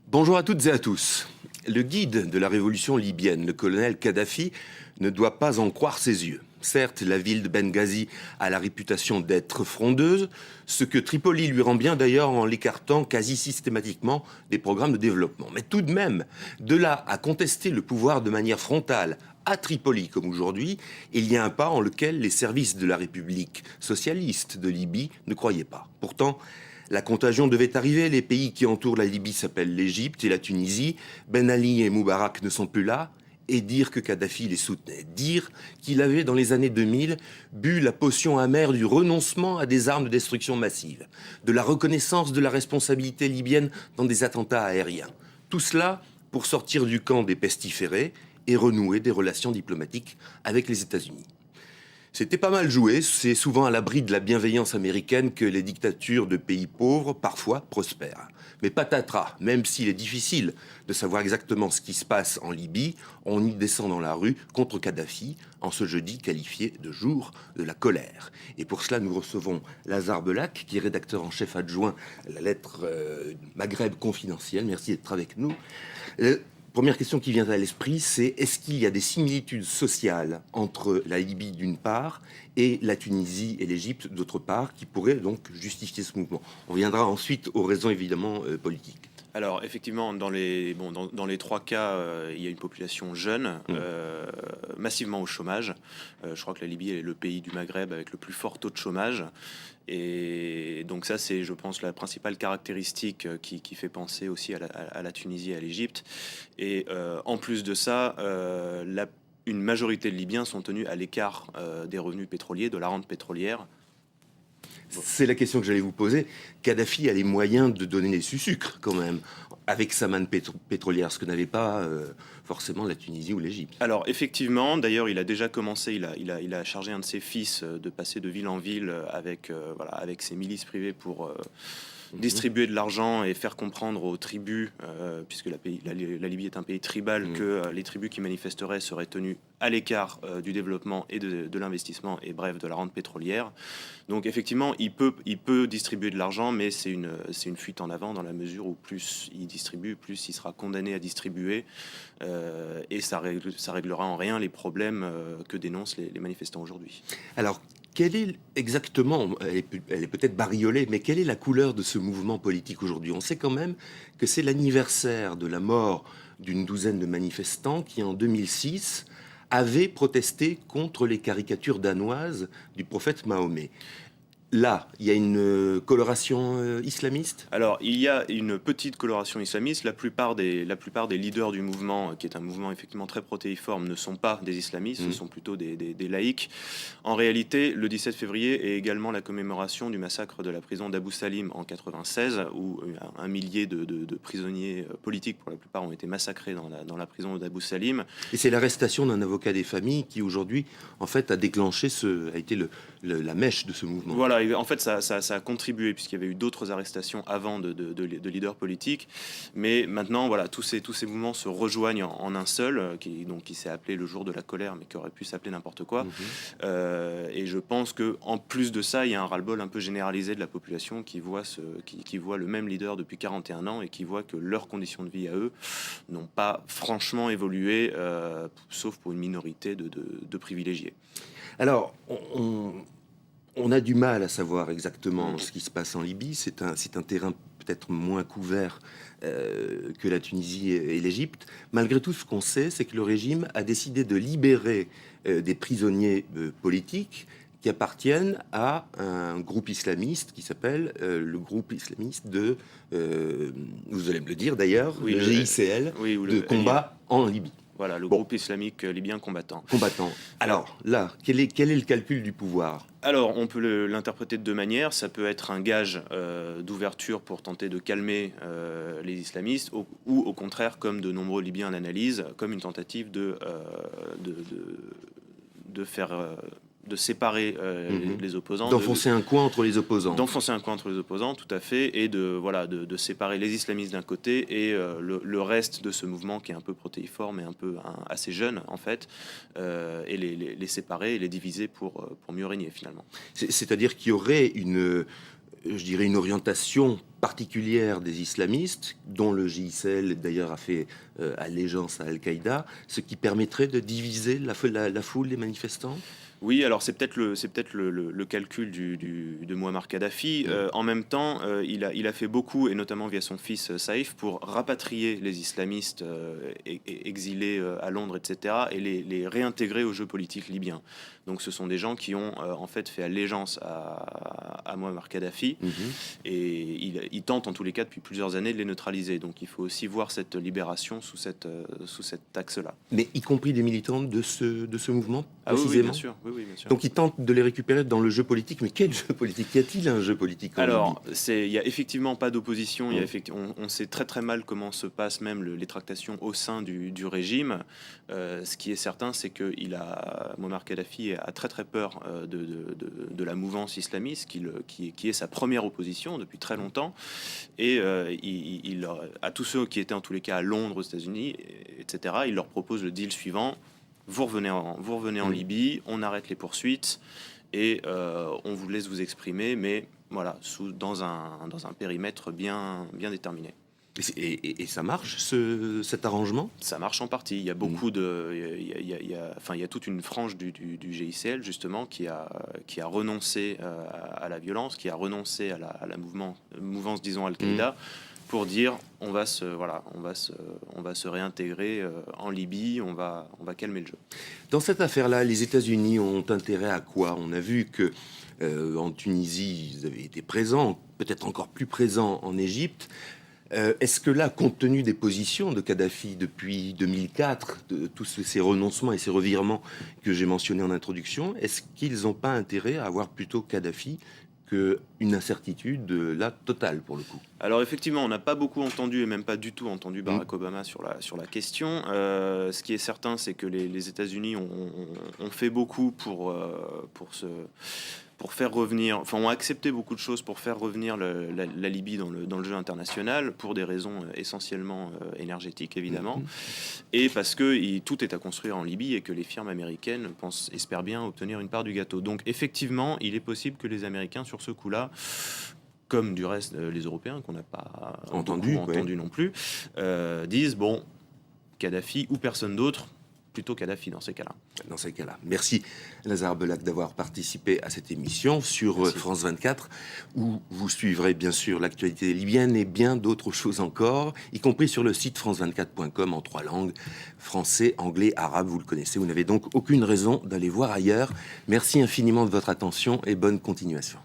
Bonjour à toutes et à tous. Le guide de la révolution libyenne, le colonel Kadhafi, ne doit pas en croire ses yeux. Certes, la ville de Benghazi a la réputation d'être frondeuse, ce que Tripoli lui rend bien d'ailleurs en l'écartant quasi systématiquement des programmes de développement. Mais tout de même, de là à contester le pouvoir de manière frontale, à Tripoli comme aujourd'hui, il y a un pas en lequel les services de la République socialiste de Libye ne croyaient pas. Pourtant, la contagion devait arriver, les pays qui entourent la Libye s'appellent l'Égypte et la Tunisie, Ben Ali et Moubarak ne sont plus là, et dire que Kadhafi les soutenait, dire qu'il avait dans les années 2000 bu la potion amère du renoncement à des armes de destruction massive, de la reconnaissance de la responsabilité libyenne dans des attentats aériens. Tout cela pour sortir du camp des pestiférés et renouer des relations diplomatiques avec les États-Unis. C'était pas mal joué, c'est souvent à l'abri de la bienveillance américaine que les dictatures de pays pauvres, parfois, prospèrent. Mais patatras, même s'il est difficile de savoir exactement ce qui se passe en Libye, on y descend dans la rue contre Kadhafi, en ce jeudi qualifié de jour de la colère. Et pour cela, nous recevons Lazare Belac, qui est rédacteur en chef adjoint à la lettre Maghreb confidentielle. Merci d'être avec nous. Première question qui vient à l'esprit, c'est est-ce qu'il y a des similitudes sociales entre la Libye d'une part et la Tunisie et l'Égypte d'autre part qui pourraient donc justifier ce mouvement? On viendra ensuite aux raisons évidemment politiques. Alors effectivement, dans les trois cas, il y a une population jeune, massivement au chômage. Je crois que la Libye est le pays du Maghreb avec le plus fort taux de chômage. Et donc ça, c'est, je pense, la principale caractéristique qui fait penser aussi à la Tunisie et à l'Égypte. Et en plus de ça, une majorité de Libyens sont tenus à l'écart des revenus pétroliers, de la rente pétrolière. C'est la question que j'allais vous poser. Kadhafi a les moyens de donner des sucres quand même, avec sa manne pétrolière, ce que n'avait pas forcément la Tunisie ou l'Égypte. Alors effectivement, d'ailleurs, il a déjà commencé, il a chargé un de ses fils de passer de ville en ville avec ses milices privées pour distribuer de l'argent et faire comprendre aux tribus, puisque la Libye est un pays tribal, que les tribus qui manifesteraient seraient tenues à l'écart du développement et de l'investissement et bref de la rente pétrolière. Donc effectivement, il peut distribuer de l'argent, mais c'est une fuite en avant dans la mesure où plus il distribue, plus il sera condamné à distribuer, et ça réglera en rien les problèmes que dénoncent les manifestants aujourd'hui. Alors, quelle est exactement, elle est peut-être bariolée, mais quelle est la couleur de ce mouvement politique aujourd'hui? On sait quand même que c'est l'anniversaire de la mort d'une douzaine de manifestants qui, en 2006, avaient protesté contre les caricatures danoises du prophète Mahomet. Là, il y a une coloration islamiste? Alors, il y a une petite coloration islamiste. La plupart des leaders du mouvement, qui est un mouvement effectivement très protéiforme, ne sont pas des islamistes, ce sont plutôt des laïcs. En réalité, le 17 février est également la commémoration du massacre de la prison d'Abu Salim en 96, où un millier de prisonniers politiques, pour la plupart, ont été massacrés dans la prison d'Abu Salim. Et c'est l'arrestation d'un avocat des familles qui, aujourd'hui, en fait, a déclenché a été la mèche de ce mouvement. Voilà, en fait, ça a contribué, puisqu'il y avait eu d'autres arrestations avant de leaders politiques. Mais maintenant, voilà, tous ces mouvements se rejoignent en un seul, qui s'est appelé le jour de la colère, mais qui aurait pu s'appeler n'importe quoi. Et je pense qu'en plus de ça, il y a un ras-le-bol un peu généralisé de la population qui voit le même leader depuis 41 ans et qui voit que leurs conditions de vie à eux n'ont pas franchement évolué, sauf pour une minorité de privilégiés. Alors, on a du mal à savoir exactement ce qui se passe en Libye. C'est un terrain peut-être moins couvert que la Tunisie et l'Égypte. Malgré tout, ce qu'on sait, c'est que le régime a décidé de libérer des prisonniers politiques qui appartiennent à un groupe islamiste qui s'appelle le groupe islamiste de, vous allez me le dire d'ailleurs, oui, le GICL, de combat en Libye. Voilà, le groupe islamique libyen combattant. Alors là, quel est le calcul du pouvoir? Alors, on peut l'interpréter de deux manières. Ça peut être un gage d'ouverture pour tenter de calmer les islamistes, ou au contraire, comme de nombreux Libyens l'analysent, comme une tentative de séparer les opposants. D'enfoncer un coin entre les opposants. D'enfoncer un coin entre les opposants, tout à fait, et de séparer les islamistes d'un côté et le reste de ce mouvement qui est un peu protéiforme et assez jeune, en fait, et les séparer et les diviser pour mieux régner, finalement. C'est-à-dire qu'il y aurait je dirais, une orientation particulière des islamistes, dont le JICL d'ailleurs a fait allégeance à Al-Qaïda, ce qui permettrait de diviser la foule des manifestants? Oui, alors c'est peut-être le calcul de Muammar Kadhafi. En même temps, il a fait beaucoup, et notamment via son fils Saïf, pour rapatrier les islamistes exilés à Londres, etc., et les réintégrer au jeu politique libyen. Donc ce sont des gens qui ont en fait allégeance à Muammar Kadhafi, et il tente en tous les cas depuis plusieurs années de les neutraliser. Donc il faut aussi voir cette libération sous cet axe-là. Mais y compris des militants de ce mouvement, Ah oui, précisément? bien sûr. Oui, bien sûr. Donc ils tentent de les récupérer dans le jeu politique. Mais quel jeu politique? Y a-t-il un jeu politique en Alors, Libye? il y a effectivement pas d'opposition. On sait très très mal comment se passent même les tractations au sein du régime. Ce qui est certain, c'est que Muammar Kadhafi a très très peur de la mouvance islamiste, qui est sa première opposition depuis très longtemps. Et à tous ceux qui étaient en tous les cas à Londres, aux États-Unis, etc., il leur propose le deal suivant. Vous revenez en Libye, on arrête les poursuites et on vous laisse vous exprimer, mais voilà, dans un périmètre bien déterminé. Et ça marche, cet arrangement? Ça marche en partie. Il y a beaucoup il y a toute une frange du GICL justement qui a renoncé à la violence, qui a renoncé à la mouvance, disons, Al-Qaïda, pour dire on va se réintégrer en Libye, on va calmer le jeu. Dans cette affaire-là, les États-Unis ont intérêt à quoi? On a vu que en Tunisie, ils avaient été présents, peut-être encore plus présents en Égypte. Est-ce que là, compte tenu des positions de Kadhafi depuis 2004, de tous ces renoncements et ces revirements que j'ai mentionnés en introduction, est-ce qu'ils n'ont pas intérêt à avoir plutôt Kadhafi qu'une incertitude là totale pour le coup? Alors effectivement, on n'a pas beaucoup entendu et même pas du tout entendu Barack Obama sur la question. Ce qui est certain, c'est que les États-Unis ont fait beaucoup pour faire revenir, enfin ont accepté beaucoup de choses pour faire revenir la Libye dans le jeu international pour des raisons essentiellement énergétiques évidemment, et parce que tout est à construire en Libye et que les firmes américaines espèrent bien obtenir une part du gâteau. Donc effectivement, il est possible que les Américains sur ce coup-là, comme du reste les Européens qu'on n'a pas entendu non plus, disent bon, Kadhafi ou personne d'autre. Plutôt Kadhafi dans ces cas-là. Dans ces cas-là. Merci Lazare Belac d'avoir participé à cette émission sur France 24, où vous suivrez bien sûr l'actualité libyenne et bien d'autres choses encore, y compris sur le site france24.com en 3 langues, français, anglais, arabe, vous le connaissez. Vous n'avez donc aucune raison d'aller voir ailleurs. Merci infiniment de votre attention et bonne continuation.